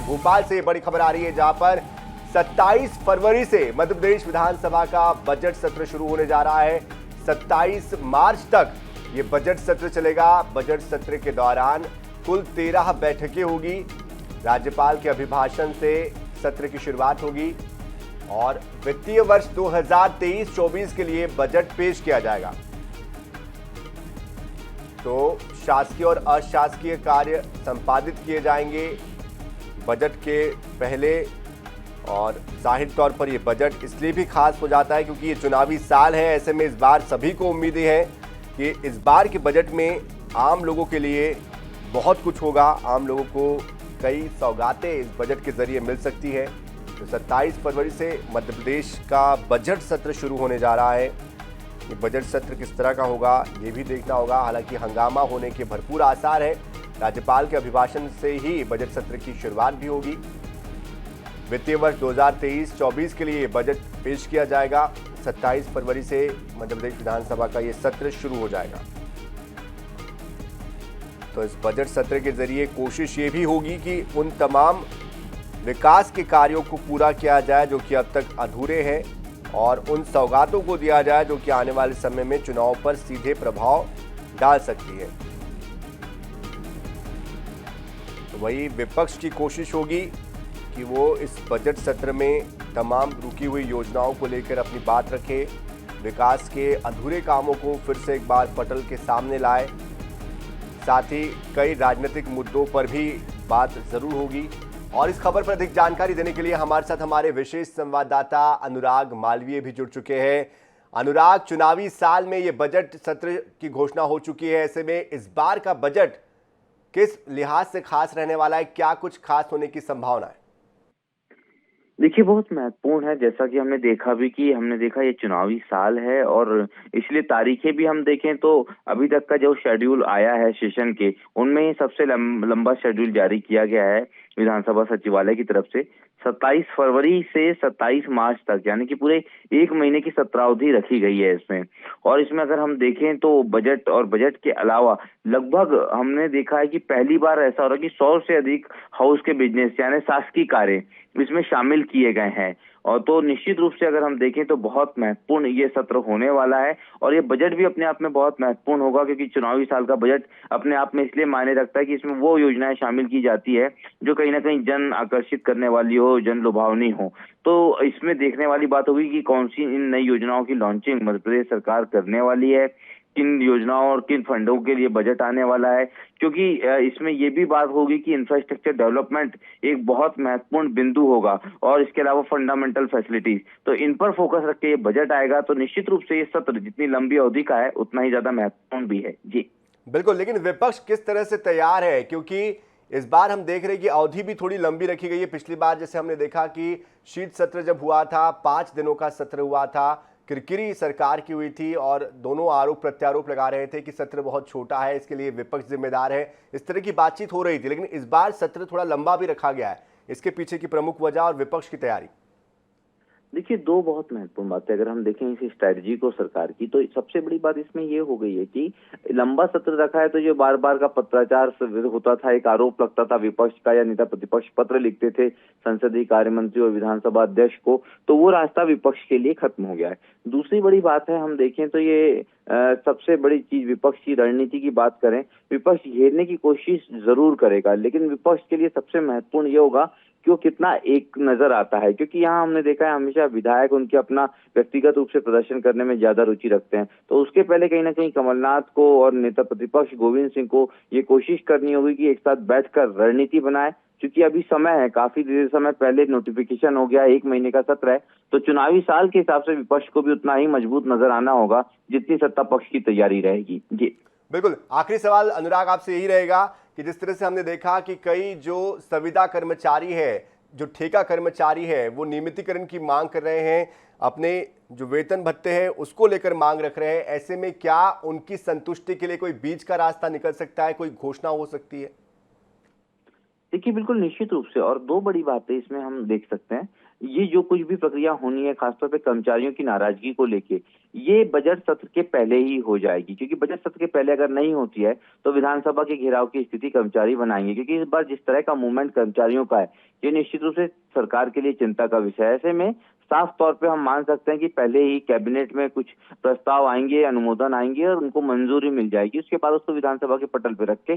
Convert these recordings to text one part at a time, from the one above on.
भोपाल से बड़ी खबर आ रही है, जहां पर 27 फरवरी से मध्य प्रदेश विधानसभा का बजट सत्र शुरू होने जा रहा है। 27 मार्च तक ये बजट सत्र चलेगा। बजट सत्र के दौरान कुल 13 बैठकें होगी। राज्यपाल के अभिभाषण से सत्र की शुरुआत होगी और वित्तीय वर्ष 2023-24 के लिए बजट पेश किया जाएगा। तो शासकीय और अशासकीय कार्य संपादित किए जाएंगे बजट के पहले। और जाहिर तौर पर यह बजट इसलिए भी खास हो जाता है क्योंकि ये चुनावी साल है। ऐसे में इस बार सभी को उम्मीदें हैं कि इस बार के बजट में आम लोगों के लिए बहुत कुछ होगा। आम लोगों को कई सौगातें इस बजट के जरिए मिल सकती है। तो 27 फरवरी से मध्य प्रदेश का बजट सत्र शुरू होने जा रहा है। ये बजट सत्र किस तरह का होगा ये भी देखना होगा। हालांकि हंगामा होने के भरपूर आसार है। राज्यपाल के अभिभाषण से ही बजट सत्र की शुरुआत भी होगी। वित्तीय वर्ष 2023-24 के लिए बजट पेश किया जाएगा। 27 फरवरी से मध्य प्रदेश विधानसभा का ये सत्र शुरू हो जाएगा। तो इस बजट सत्र के जरिए कोशिश ये भी होगी कि उन तमाम विकास के कार्यों को पूरा किया जाए जो कि अब तक अधूरे हैं और उन सौगातों को दिया जाए जो कि आने वाले समय में चुनाव पर सीधे प्रभाव डाल सकती है। तो वही विपक्ष की कोशिश होगी कि वो इस बजट सत्र में तमाम रुकी हुई योजनाओं को लेकर अपनी बात रखे, विकास के अधूरे कामों को फिर से एक बार पटल के सामने लाए। साथ ही कई राजनीतिक मुद्दों पर भी बात जरूर होगी। और इस खबर पर अधिक जानकारी देने के लिए हमारे साथ हमारे विशेष संवाददाता अनुराग मालवीय भी जुड़ चुके हैं। अनुराग, चुनावी साल में ये बजट सत्र की घोषणा हो चुकी है। ऐसे में इस बार का बजट किस लिहाज से खास रहने वाला है? क्या कुछ खास होने की संभावना है? देखिए, बहुत महत्वपूर्ण है। जैसा कि हमने देखा ये चुनावी साल है और इसलिए तारीखें भी हम देखें तो अभी तक का जो शेड्यूल आया है सेशन के, उनमें सबसे लंबा शेड्यूल जारी किया गया है विधानसभा सचिवालय की तरफ से। 27 फरवरी से 27 मार्च तक, यानी कि पूरे एक महीने की सत्रावधि रखी गई है इसमें। और इसमें अगर हम देखें तो बजट और बजट के अलावा लगभग हमने देखा है कि पहली बार ऐसा हो रहा है कि 100 से अधिक हाउस के बिजनेस यानी शासकीय कार्य इसमें शामिल किए गए हैं। और तो निश्चित रूप से अगर हम देखें तो बहुत महत्वपूर्ण ये सत्र होने वाला है। और ये बजट भी अपने आप में बहुत महत्वपूर्ण होगा क्योंकि चुनावी साल का बजट अपने आप में इसलिए मायने रखता है कि इसमें वो योजनाएं शामिल की जाती है जो कहीं ना कहीं जन आकर्षित करने वाली हो, जन लुभावनी हो। तो इसमें देखने वाली बात होगी कि कौन सी इन नई योजनाओं की लॉन्चिंग मध्य प्रदेश सरकार करने वाली है, किन योजनाओं और किन फंडों के लिए बजट आने वाला है। क्योंकि इसमें ये भी बात होगी कि इंफ्रास्ट्रक्चर डेवलपमेंट एक बहुत महत्वपूर्ण बिंदु होगा और इसके अलावा फंडामेंटल फैसिलिटीज, तो इन पर फोकस रख के ये बजट आएगा। तो निश्चित रूप से ये सत्र जितनी लंबी अवधि का है उतना ही ज्यादा महत्वपूर्ण भी है। जी बिल्कुल, लेकिन विपक्ष किस तरह से तैयार है? क्योंकि इस बार हम देख रहे हैं कि अवधि भी थोड़ी लंबी रखी गई है। पिछली बार जैसे हमने देखा कि शीत सत्र जब हुआ था, 5 दिनों का सत्र हुआ था, किरकिरी सरकार की हुई थी और दोनों आरोप प्रत्यारोप लगा रहे थे कि सत्र बहुत छोटा है, इसके लिए विपक्ष जिम्मेदार है। इस तरह की बातचीत हो रही थी। लेकिन इस बार सत्र थोड़ा लंबा भी रखा गया है। इसके पीछे की प्रमुख वजह और विपक्ष की तैयारी? देखिए, दो बहुत महत्वपूर्ण बातें अगर हम देखें इस स्ट्रैटेजी को सरकार की, तो सबसे बड़ी बात इसमें ये हो गई है कि लंबा सत्र रखा है तो जो बार बार का पत्राचार होता था, एक आरोप लगता था विपक्ष का या नेता प्रतिपक्ष पत्र लिखते थे संसदीय कार्य मंत्री और विधानसभा अध्यक्ष को, तो वो रास्ता विपक्ष के लिए खत्म हो गया है। दूसरी बड़ी बात है, हम देखें तो ये सबसे बड़ी चीज विपक्ष की रणनीति की बात करें, विपक्ष घेरने की कोशिश जरूर करेगा, लेकिन विपक्ष के लिए सबसे महत्वपूर्ण ये होगा कि वो कितना एक नजर आता है। क्योंकि यहाँ हमने देखा है हमेशा विधायक उनके अपना व्यक्तिगत रूप से प्रदर्शन करने में ज्यादा रुचि रखते हैं। तो उसके पहले कहीं ना कहीं कमलनाथ को और नेता प्रतिपक्ष गोविंद सिंह को ये कोशिश करनी होगी कि एक साथ बैठकर रणनीति बनाए। क्योंकि अभी समय है, काफी देर समय पहले नोटिफिकेशन हो गया, एक महीने का सत्र है, तो चुनावी साल के हिसाब से विपक्ष को भी उतना ही मजबूत नजर आना होगा जितनी सत्ता पक्ष की तैयारी रहेगी। जी बिल्कुल, आखिरी सवाल अनुराग आपसे यही रहेगा कि जिस तरह से हमने देखा कि कई जो संविदा कर्मचारी है, जो ठेका कर्मचारी है, वो नियमितीकरण की मांग कर रहे हैं, अपने जो वेतन भत्ते हैं उसको लेकर मांग रख रहे हैं। ऐसे में क्या उनकी संतुष्टि के लिए कोई बीच का रास्ता निकल सकता है, कोई घोषणा हो सकती है? देखिए बिल्कुल निश्चित रूप से, और दो बड़ी बातें इसमें हम देख सकते हैं। ये जो कुछ भी प्रक्रिया होनी है खासतौर पे कर्मचारियों की नाराजगी को लेके, ये बजट सत्र के पहले ही हो जाएगी, क्योंकि बजट सत्र के पहले अगर नहीं होती है तो विधानसभा के घेराव की स्थिति कर्मचारी बनाएंगे, क्योंकि इस बार जिस तरह का मूवमेंट कर्मचारियों का है, ये निश्चित रूप से सरकार के लिए चिंता का विषय है। ऐसे में साफ तौर पे हम मान सकते हैं कि पहले ही कैबिनेट में कुछ प्रस्ताव आएंगे, अनुमोदन आएंगे और उनको मंजूरी मिल जाएगी। उसके बाद उसको विधानसभा के पटल पे रख के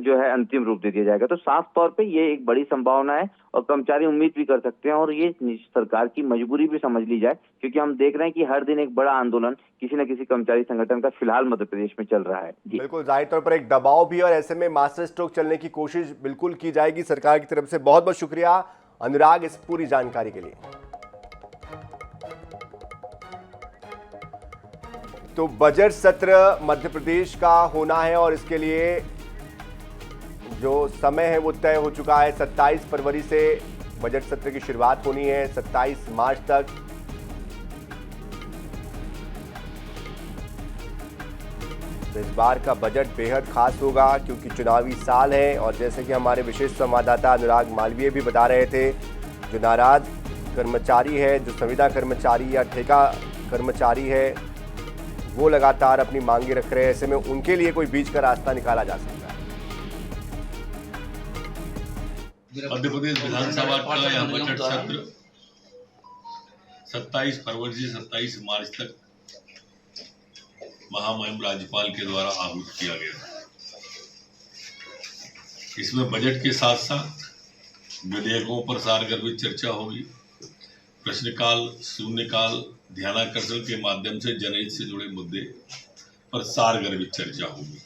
जो है अंतिम रूप दे दिया जाएगा। तो साफ तौर पे ये एक बड़ी संभावना है और कर्मचारी उम्मीद भी कर सकते हैं, और ये सरकार की मजबूरी भी समझ ली जाए, क्योंकि हम देख रहे हैं कि हर दिन एक बड़ा आंदोलन किसी न किसी कर्मचारी संगठन का फिलहाल मध्य प्रदेश में चल रहा है। बिल्कुल, जाहिर तौर पर एक दबाव भी, और ऐसे में मास्टर स्ट्रोक चलने की कोशिश बिल्कुल की जाएगी सरकार की तरफ से। बहुत बहुत शुक्रिया अनुराग इस पूरी जानकारी के लिए। तो बजट सत्र मध्य प्रदेश का होना है और इसके लिए जो समय है वो तय हो चुका है। 27 फरवरी से बजट सत्र की शुरुआत होनी है, 27 मार्च तक। तो इस बार का बजट बेहद खास होगा क्योंकि चुनावी साल है, और जैसे कि हमारे विशेष संवाददाता अनुराग मालवीय भी बता रहे थे, जो नाराज कर्मचारी है, जो संविदा कर्मचारी या ठेका कर्मचारी है, वो लगातार अपनी मांगे रख रहे हैं। ऐसे में उनके लिए कोई बीच का रास्ता निकाला जा सकता है। मध्य प्रदेश विधानसभा का यह बजट सत्र 27 फरवरी से 27 मार्च तक महामहिम राज्यपाल के द्वारा आहूत किया गया। इसमें बजट के साथ साथ विधेयकों पर सारगर्भित चर्चा होगी। प्रश्नकाल, शून्यकाल, ध्यानाकर्षण के माध्यम से जनहित से जुड़े मुद्दे पर सारगर्भित चर्चा होगी।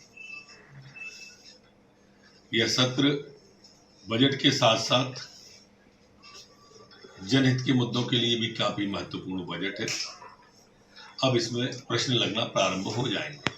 यह सत्र बजट के साथ साथ जनहित के मुद्दों के लिए भी काफी महत्वपूर्ण बजट है। अब इसमें प्रश्न लगना प्रारंभ हो जाएंगे।